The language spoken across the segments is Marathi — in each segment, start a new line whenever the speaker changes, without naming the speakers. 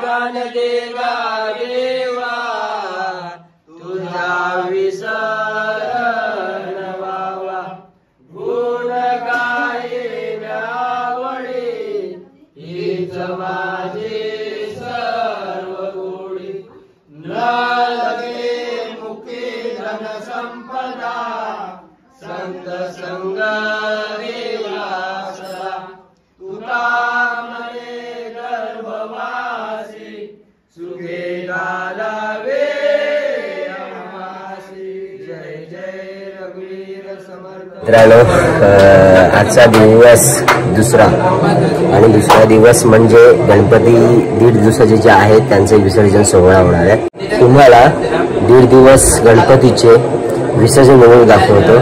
गान देगा देवा तुझा विसरण वावा गुण गायन आवडी हीच माझी सर्व गोडी न लगे मुखी धन संपदा संत संग देवा सदा तुका मने गर्भवासी सुखे घालावे आमासी जय जय रघुवीर समर्थ।
मित्रांनो आजचा दिवस दुसरा आणि दुसरा दिवस म्हणजे गणपती 1.5 दिवसाचे जे आहेत त्यांचे विसर्जन सोहळा होणार आहे। तुम्हाला 1.5 दिवस गणपतीचे विसर्जन मिळवून दाखवतो।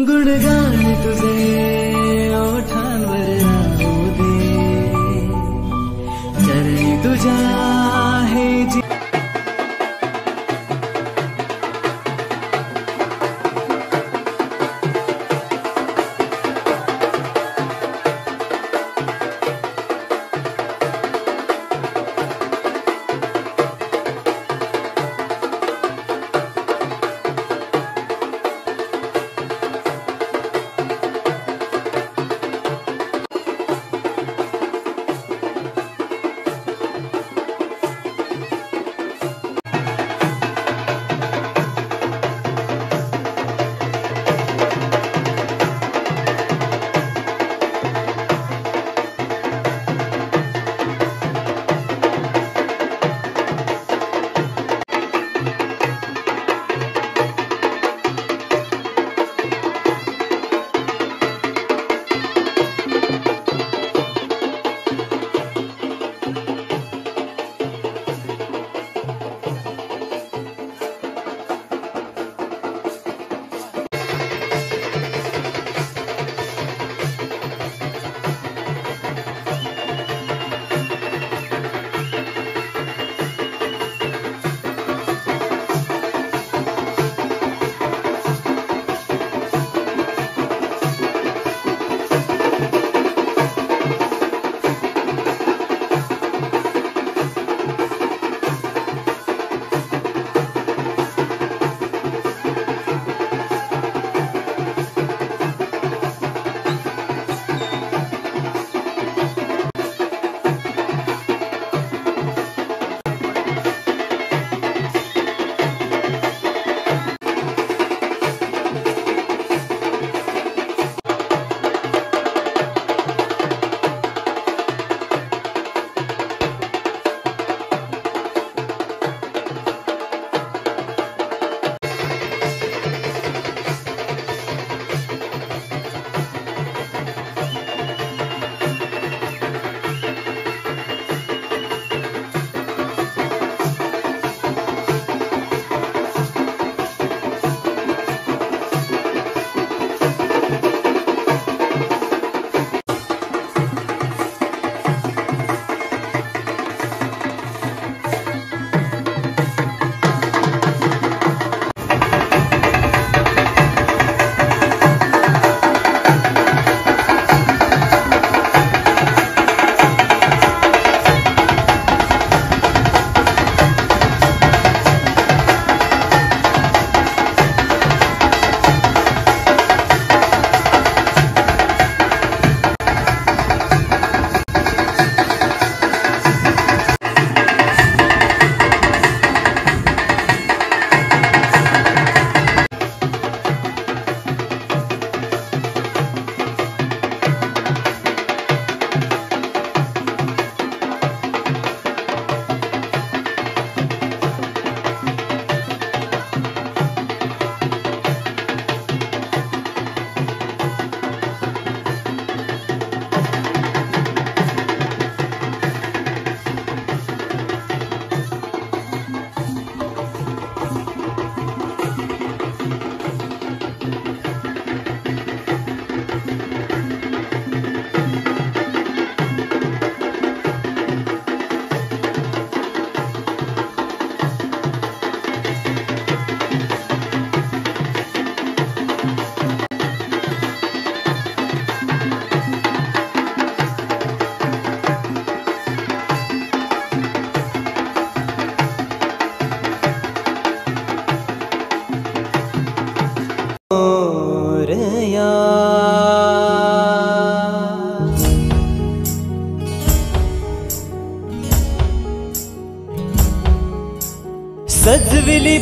गुणगान तुझे ओठांवर राहू दे चरणी तुझ्या हे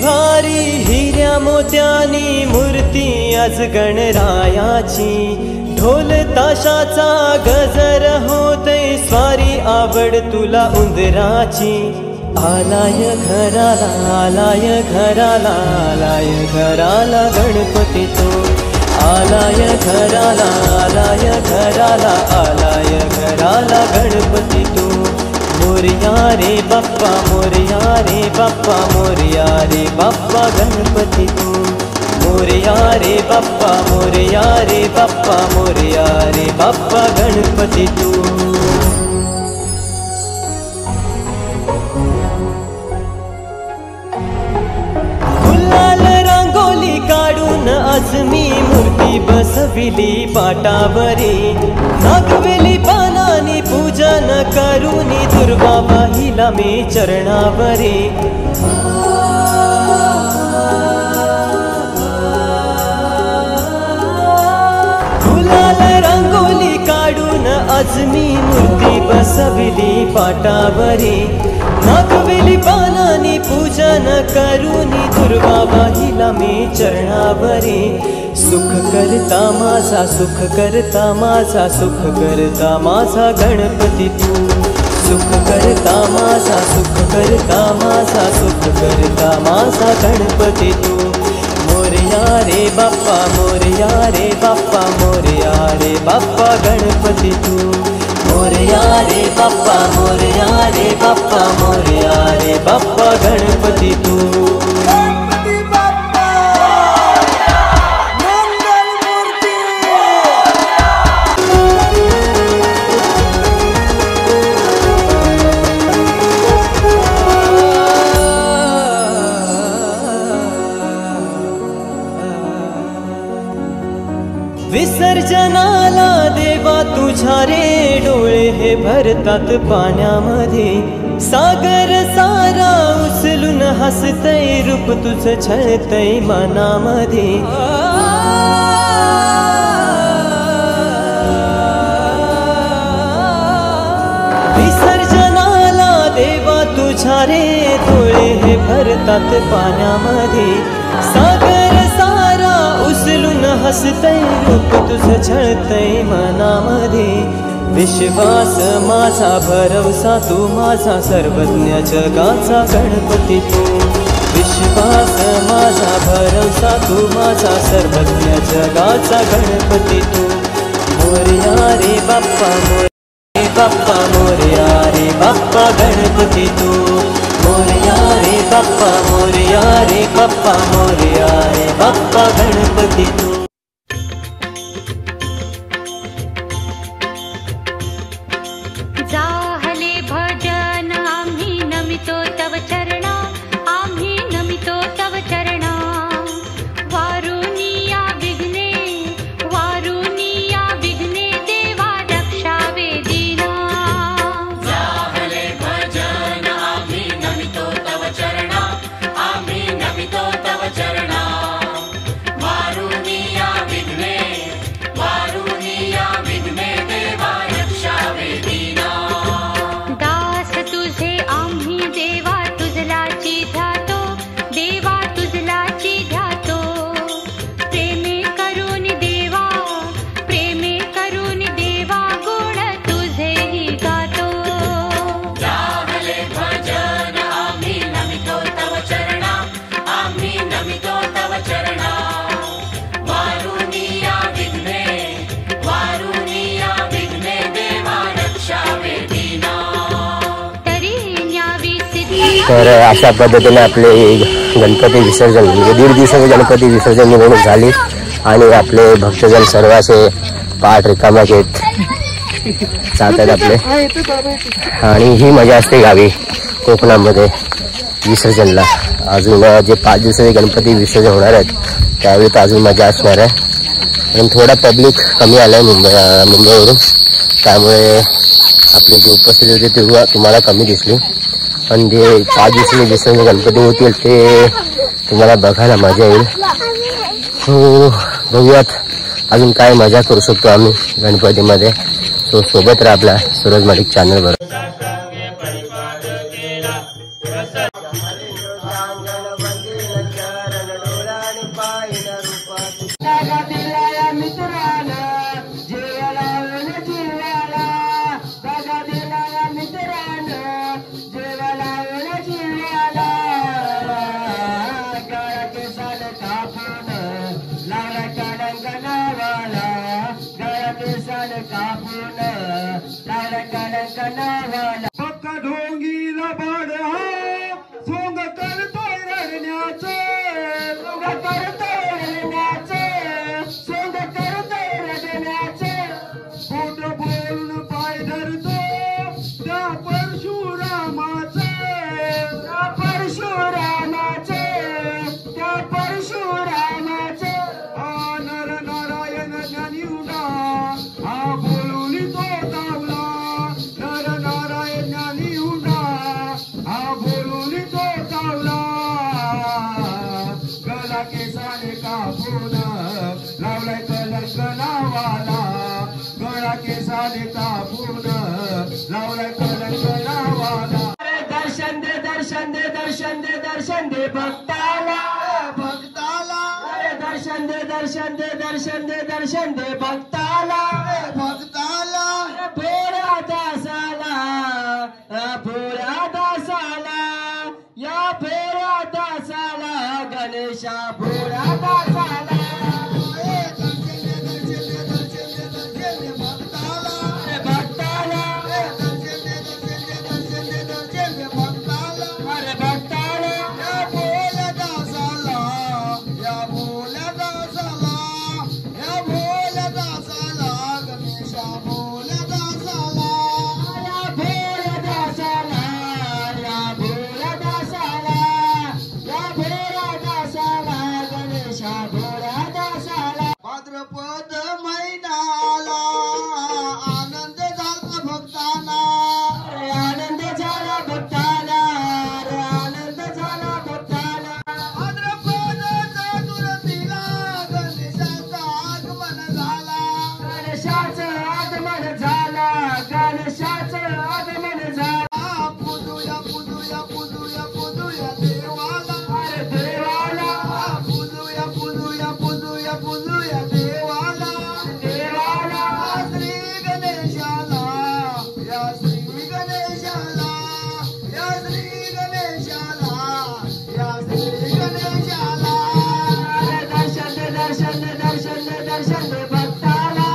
भारी हिऱ्या मोत्यानी मूर्ती आज गणरायाची, ढोल ताशाचा गजर होते स्वारी आवड तुला उंदराची। आलाय घराला आलाय घराला आलाय घराला गणपती तो, आलाय घराला आलाय घराला आलाय घराला गणपती तो। मोरया रे बाप्पा मोरया रे बाप्पा मोरया रे बाप्पा गणपती तू, मोरया रे बाप्पा मोरया रे बाप्पा मोरया रे बाप्पा गणपती तू। गुलाल रांगोली काढून आज मी मूर्ती बसविली पाटावरी, नागवेली पानानी पूजन करूनी दुर्वा पाहिला मी चरणावरी। गुलाल रांगोली काढून आज मी मूर्ती बसविली पाटावरी, नागवेली पानानी पूजन करूनी दुर्वा पाहिला मी चरणावरी। सुख करता माझा सुख करता माझा सुख करता माझा गणपती तू, सुख करता माझा सुख करता माझा सुख करता माझा गणपती तू। मोरया रे बाप्पा मोरया रे बाप्पा मोरया रे बाप्पा गणपती तू, मोरया रे बाप्पा मोरया रे बाप्पा मोरया रे बाप्पा गणपती तू। विसर्जनाला देवा तुझ्या रे डोळे हे भरतात पाण्यामध्ये, सागर सारा उचलून हसतय रूप तुझं छळतय मनामध्ये। विसर्जनाला देवा तुझ्या रे डोळे हे भरतात पाण्यामध्ये, सागर सारा उचलून हसतय रूप तुझं छळतय मनामध्ये। विश्वास माझा भरवसा तू माझा सर्वज्ञ जगाचा गणपती तू, विश्वास माझा भरवसा तू माझा सर्वज्ञ जगाचा गणपती तू। मोरया रे बाप्पा मोरया बाप्पा मोरया रे बाप्पा गणपती तू, मोरया रे बाप्पा मोरया रे बाप्पा मोरया रे बाप्पा गणपती तू।
जाहले भजन आम्ही नमितो तव चरणा, आम्ही नमितो तव चरणा। वारुनिया विघ्ने देवा रक्षावे दीना।
जाहले भजन आम्ही नमितो तव चरणा, आम्ही नमितो तव चरणा। वारुनिया विघ्ने देवा रक्षावे दीना।
दास तुझे आम्ही देवा तुझलाची ध्यातो, देवा तुझलाची ध्यातो। प्रेमे करून देवा गुण तुझेही गातो।
जाहले भजन आम्ही नमितो तव चरणा, आम्ही नमितो तव चरणा। वारुनिया विघ्ने देवा रक्षावे दीना।
तरी न्यावी सिद्धी
तर अशा पद्धतीने आपले गणपती विसर्जन म्हणजे 1.5 दिवसाचे गणपती विसर्जन मिरवणूक झाली आणि आपले भक्तजन सर्व असे पाठ रिकामा घेत जातात आपले। आणि ही मजा असते गावी कोकणामध्ये विसर्जनला। अजून जे 5 दिवसाचे गणपती विसर्जन होणार आहेत त्यावेळी तर अजून मजा असणार आहे, पण थोडा पब्लिक कमी आलाय मुंबईवरून, त्यामुळे आपली जी उपस्थिती होती तेव्हा तुम्हाला कमी दिसली, पण जे 5 दिवसाचे विसर्जन गणपती होतील ते तुम्हाला बघायला मजा येईल। सो बघूयात अजून काय मजा करू शकतो आम्ही गणपतीमध्ये। सो सोबत राहा आपल्या सूरज मालिक चॅनल वर।
गणावाला
पक्का ढोंगीला बाड हा सोंग करतोय रडण्याचं
सोंग करतोय रडण्याचं सोंग करतोय रडण्याचं
खोट बोलून पाय धरतो त्या परशुरामाचं
त्या परशुरामाचं त्या परशुरामाचं
हा नर नारायण ज्ञानिवडा हा बोलून तो तावला नर नारायण ज्ञानिवडा हा बोलून तो तावला गला केसाने कापून लावलाय कलंक नावाला गळा केसाने कापून लावलाय कलंक नावाला
दर्शन दे दर्शन दे दर्शन दे दर्शन दे भक्ताला
भक्ताला
दर्शन दे दर्शन दे दर्शन दे दर्शन दे भक्ताला
भक्ताला
भोळ्या दासाला भोळ्या दासाला या भोळ्या दासाला गणेशा भोळ्या दासाला भक्ताला अरे भक्ताला
या भोल्या दासाला या भोल्या दासाला या भोल्या दासाला गणेशा भोल्या दासाला
या भोळ्या दासाला या भोळ्या दासाला या भोळ्या दासाला गणेशा भोळ्या दासाला
भाद्रपद महिन्याला आनंद झाला भक्तांना
अरे आनंद झाला भक्ताला अरे आनंद झाला भक्ताला
भाद्रपद चतुर्थीला गणेशाचं आगमन झाला
गणेशाचं आगमन झाला गणेशाचं आगमन झाला
पूजूया पूजूया पूजूया पूजूया देवाला
अरे देवाला
पूजूया पूजूया पूजूया पूजूया देवाला
देवाला
श्री गणेशाला या श्री गणेशाला या श्री गणेशाला या श्री गणेशाला
अरे दर्शन दे दर्शन दे दर्शन दे दर्शन दे भक्ताला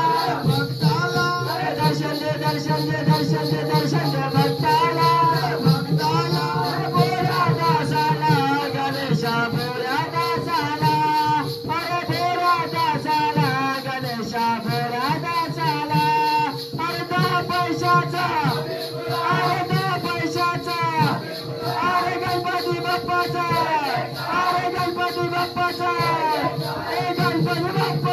भक्ताला
अरे दर्शन दे दर्शन दे दर्शन दे दर्शन दे भक्ताला
भक्ताला
भोळ्या दासाला गणेशा भोळ्या दासाला अरे भोळ्या दासाला गणेशा भोळ्या दासाला अर्धा पैशाचा अर्धा पैशाचा अरे गणपती बाप्पाचा अरे गणपती बाप्पाचा ए गणपती बाप्पा